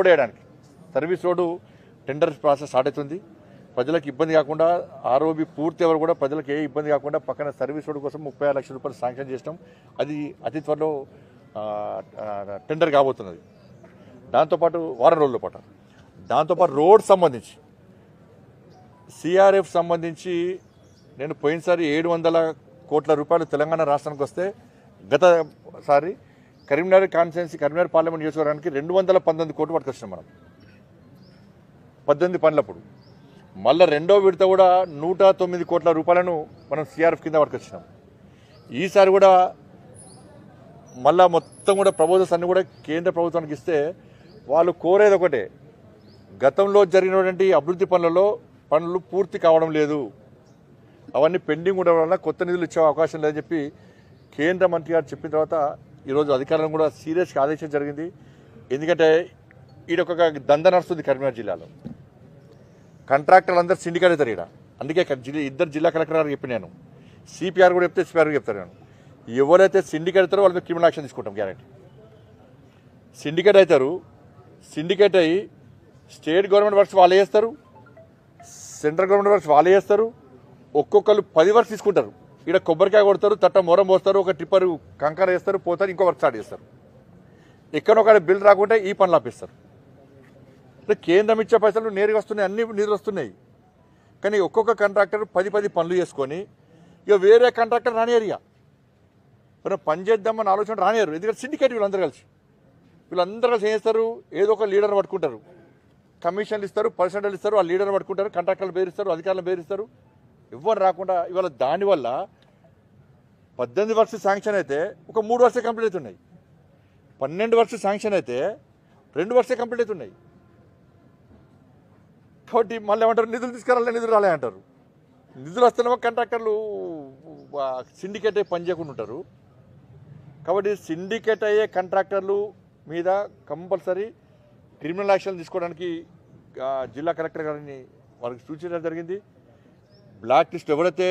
Road వేయడానికి. Service road tender process start అవుతుంది. ప్రజలకు ఇబ్బంది కాకుండా ఆర్ఓబి పూర్తి ఎవరు కూడా ప్రజలకు ఏ ఇబ్బంది కాకుండా పక్కన సర్వీస్ రోడ్డు కోసం 36 లక్షల రూపాయలు శాంక్షన్ చేసినాం. అది అతి త్వరలో టెండర్ కాబోతున్నది. దాంతోపాటు వారం రోజుల పాటు దాంతోపాటు రోడ్ సంబంధించి సిఆర్ఎఫ్ సంబంధించి నేను పోయినసారి 700 కోట్ల రూపాయలు తెలంగాణ రాష్ట్రానికి వస్తే గతసారి కరీంనగర్ కాన్స్టిట్యున్సీ కరీంనగర్ పార్లమెంట్ నియోజకవర్గానికి 219 కోట్లు పట్టుకొచ్చినాం మనం 18 పనులప్పుడు. మళ్ళీ రెండో విడత కూడా 109 కోట్ల రూపాయలను మనం సిఆర్ఎఫ్ కింద పట్టుకొచ్చినాం. ఈసారి కూడా మళ్ళా మొత్తం కూడా ప్రపోజల్స్ అన్ని కూడా కేంద్ర ప్రభుత్వానికి ఇస్తే వాళ్ళు కోరేది ఒకటే, గతంలో జరిగినటువంటి అభివృద్ధి పనులు పూర్తి కావడం లేదు, అవన్నీ పెండింగ్ ఉండడం వల్ల కొత్త నిధులు ఇచ్చే అవకాశం లేదని చెప్పి కేంద్ర మంత్రి గారు చెప్పిన తర్వాత ఈరోజు అధికారులను కూడా సీరియస్గా ఆదేశించడం జరిగింది. ఎందుకంటే ఈడొక దంద నడుస్తుంది కరీంనగర్ జిల్లాలో. కాంట్రాక్టర్లు అందరూ సిండికేట్ అవుతారు ఇక్కడ. అందుకే ఇద్దరు జిల్లా కలెక్టర్ గారు చెప్పి నేను సిపిఆర్ కూడా చెప్తే ఎస్పీఆర్ కూడా చెప్తాను నేను, ఎవరైతే సిండికేట్ అవుతారో వాళ్ళ మీద క్రిమినల్ యాక్షన్ తీసుకుంటాం గ్యారెంటీ. సిండికేట్ అవుతారు, సిండికేట్ అయ్యి స్టేట్ గవర్నమెంట్ వర్క్స్ వాళ్ళే చేస్తారు, సెంట్రల్ గవర్నమెంట్ వర్క్స్ వాళ్ళే చేస్తారు. ఒక్కొక్కరు 10 వర్క్స్ తీసుకుంటారు. ఇక్కడ కొబ్బరికాయ కొడతారు, తట్ట మొరం పోస్తారు, ఒక టిప్పర్ కంకర వేస్తారు, పోతారు, ఇంకో వర్క్ స్టార్ట్ చేస్తారు. ఎక్కడొక్కడ బిల్ రాకుంటే ఈ పనులు ఆపిస్తారు. అంటే కేంద్రం ఇచ్చే పైసలు నేరుగా వస్తున్నాయి, అన్ని నిధులు వస్తున్నాయి. కానీ ఒక్కొక్క కాంట్రాక్టర్ 10 పనులు చేసుకొని ఇక వేరే కాంట్రాక్టర్ రానియరు. ఇక మనం పని చేద్దామని ఆలోచన రానియరు. ఎందుకంటే సిండికేట్ వీళ్ళందరూ కలిసి ఏం చేస్తారు, ఏదో ఒక లీడర్ పట్టుకుంటారు, కమిషన్లు ఇస్తారు, పర్సెంటేజ్ ఇస్తారు, ఆ లీడర్ పట్టుకుంటారు, కాంట్రాక్టర్లు బెదిరిస్తారు, అధికారులను బెదిరిస్తారు, ఎవ్వరు రాకుండా. ఇవాళ దానివల్ల 18 వర్క్స్ శాంక్షన్ అయితే ఒక 3 వర్క్సే కంప్లీట్ అవుతున్నాయి, 12 వర్క్స్ శాంక్షన్ అయితే 2 వర్క్సే కంప్లీట్ అవుతున్నాయి. కాబట్టి మళ్ళీ ఏమంటారు, నిధులు తీసుకురాలే, నిధులు రాలే అంటారు. నిధులు వస్తున్నా కాంట్రాక్టర్లు సిండికేట్ అయ్యి పని చేయకుండా ఉంటారు. కాబట్టి సిండికేట్ అయ్యే కాంట్రాక్టర్లు మీద కంపల్సరీ క్రిమినల్ యాక్షన్ తీసుకోవడానికి జిల్లా కలెక్టర్ గారిని వారికి సూచించడం జరిగింది. బ్లాక్ లిస్ట్ ఎవరైతే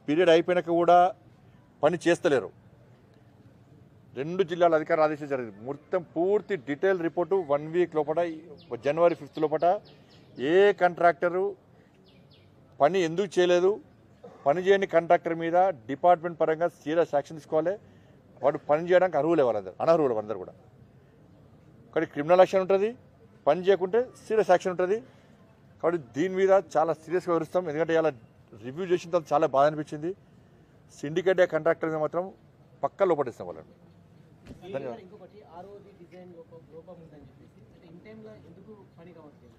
పీరియడ్ అయిపోయినాక కూడా పని చేస్తలేరు 2 జిల్లాల అధికారులు ఆదేశించడం జరిగింది. మొత్తం పూర్తి డీటెయిల్ రిపోర్టు 1 వీక్ లోపల జనవరి 5 లోపల ఏ కాంట్రాక్టరు పని ఎందుకు చేయలేదు, పని చేయని కాంట్రాక్టర్ మీద డిపార్ట్మెంట్ పరంగా సీరియస్ యాక్షన్ తీసుకోవాలి. వాడు పని చేయడానికి అర్హులే, వాళ్ళందరూ అనర్హులు వాళ్ళందరూ కూడా. కాబట్టి క్రిమినల్ యాక్షన్ ఉంటుంది, పని చేయకుంటే సీరియస్ యాక్షన్ ఉంటుంది. కాబట్టి దీని మీద చాలా సీరియస్గా వివరిస్తాం. ఎందుకంటే ఇలా రివ్యూ చేసిన తర్వాత చాలా బాధ అనిపించింది. సిండికేట్ కాంట్రాక్టర్ మీద మాత్రం పక్కా లోపడిస్తాం వాళ్ళని.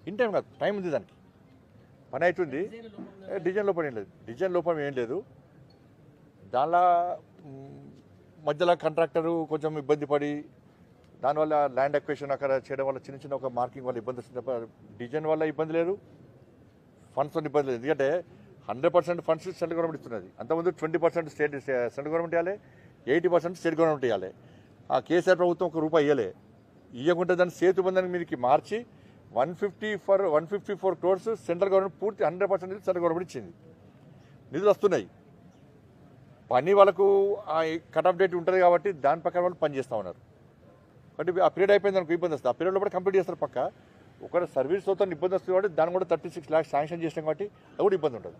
ఇన్ టైం కాదు, టైం ఉంది, దానికి పని అవుతుంది. డిజైన్ లోపం ఏం లేదు, డిజైన్ లోపం ఏం లేదు. దానిలో మధ్యలో కాంట్రాక్టరు కొంచెం ఇబ్బంది పడి దానివల్ల ల్యాండ్ అక్విజిషన్ అక్కడ చేయడం వల్ల చిన్న ఒక మార్కింగ్ వల్ల ఇబ్బంది వస్తుంది తప్ప డిజైన్ వల్ల ఇబ్బంది లేదు, ఫండ్స్ వల్ల ఇబ్బంది లేదు. ఎందుకంటే 100% ఫండ్స్ సెంట్రల్ గవర్నమెంట్ ఇస్తున్నది. అంతకుముందు 20% సెంట్రల్ గవర్నమెంట్ ఇవ్వాలి, 80% స్టేట్ గవర్నమెంట్ ఇవ్వాలి. ఆ కేసీఆర్ ప్రభుత్వం ₹1 ఇవ్వలే. ఇవ్వకుంటే దాన్ని సేతు బంధానికి మీదకి మార్చి 154 crores సెంట్రల్ గవర్నమెంట్ పూర్తి 100% సెంట్రల్ గవర్నమెంట్ ఇచ్చింది. నిధులు వస్తున్నాయి. పని వాళ్ళకు కట్ ఆఫ్ డేట్ ఉంటుంది కాబట్టి దాని ప్రకారం వాళ్ళు పని చేస్తూ ఉన్నారు. కాబట్టి ఆ పీరియడ్ అయిపోయింది అనుకో ఇబ్బంది వస్తుంది. ఆ పీరియడ్లో కూడా కంప్లీట్ చేస్తారు పక్క. ఒక సర్వీస్ తో ఇబ్బంది వస్తుంది కాబట్టి దాన్ని కూడా 36 lakhs శాంక్షన్ చేసినాం కాబట్టి అది కూడా ఇబ్బంది ఉంటుంది.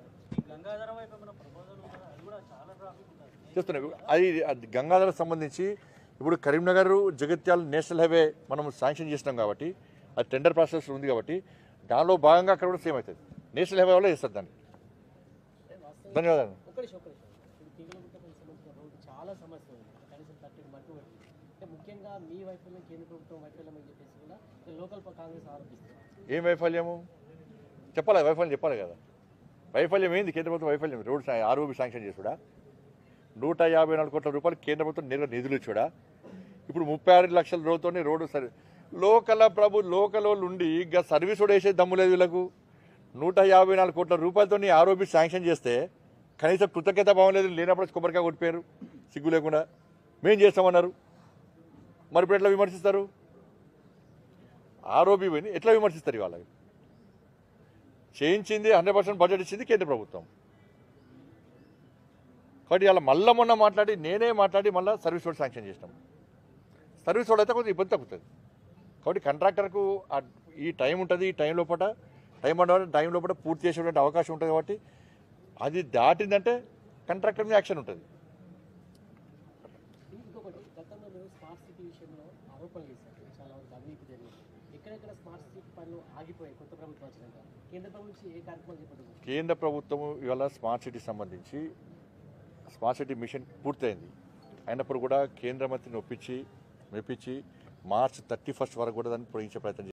చేస్తున్నాయి. అది గంగాధర సంబంధించి ఇప్పుడు కరీంనగర్ జగిత్యాల నేషనల్ హైవే మనం శాంక్షన్ చేసినాం కాబట్టి అది టెండర్ ప్రాసెస్ ఉంది కాబట్టి దానిలో భాగంగా అక్కడ కూడా సేమ్ అవుతుంది. నేషనల్ హైవే వల్ల చేస్తారు దాన్ని. ధన్యవాదాలు. చాలా సమస్య ఉంది, కనీసం 30 మట్టి ముఖ్యంగా మీ వైఫల్యం కేంద్ర ప్రభుత్వం వైఫల్యం అని చెప్పేసి కూడా లోకల్ కాంగ్రెస్ ఆరోపిస్తుంది. ఏం వైఫల్యము చెప్పాలి, వైఫల్యం చెప్పాలి కదా. వైఫల్యం ఏంది? కేంద్ర ప్రభుత్వం వైఫల్యం రోడ్ ఆర్ఓబి శాంక్షన్ చేసుడా, 154 కోట్ల రూపాయలు కేంద్ర ప్రభుత్వం నేరుగా నిధులు ఇచ్చుడా. ఇప్పుడు 36 లక్షల రోజుతో రోడ్డు సరే లోకల్ వాళ్ళు ఉండి ఇంకా సర్వీస్ కూడా వేసే దమ్ము లేదు వీళ్ళకు. 154 కోట్ల రూపాయలతో ఆర్ఓబి శాంక్షన్ చేస్తే కనీసం కృతజ్ఞత భావం లేదు. లేనప్పుడు కొబ్బరికాయ కొట్టిపోయారు సిగ్గు లేకుండా. మేం చేస్తామన్నారు, మరి ఇప్పుడు ఎట్లా విమర్శిస్తారు? ఆర్ఓబి పోయి ఎట్లా విమర్శిస్తారు? ఇవాళ చేయించింది 100% బడ్జెట్ ఇచ్చింది కేంద్ర ప్రభుత్వం. కాబట్టి ఇలా మొన్న నేనే మాట్లాడి మళ్ళీ సర్వీస్ రోడ్ శాంక్షన్ చేసినాం. సర్వీస్ రోడ్ అయితే కొంచెం ఇబ్బంది తగ్గుతుంది. కాబట్టి కాంట్రాక్టర్కు ఈ టైం ఉంటుంది, ఈ టైం లోపల పూర్తి చేసేటువంటి అవకాశం ఉంటుంది. కాబట్టి అది దాటిందంటే కాంట్రాక్టర్ మీద యాక్షన్ ఉంటుంది. ఇంకొకటి, గతంలో మీరు స్మార్ట్ సిటీ విషయంలో ఆరోపణలు చేశారు, చాలా వరకు అవినీతి జరిగింది. ఎక్కడెక్కడ స్మార్ట్ సిటీ పనులు ఆగిపోయాయి కొత్త ప్రభుత్వం వచ్చినాక? కేంద్ర ప్రభుత్వం నుంచి ఏ కార్యక్రమాలు చేపట్టింది? కేంద్ర ప్రభుత్వం ఇవాళ స్మార్ట్ సిటీ సంబంధించి స్మార్ట్ సిటీ మిషన్ పూర్తయింది. అయినప్పుడు కూడా కేంద్ర మంత్రిని మెప్పించి మార్చి 31 వరకు కూడా దాన్ని పొడిగించే ప్రయత్నం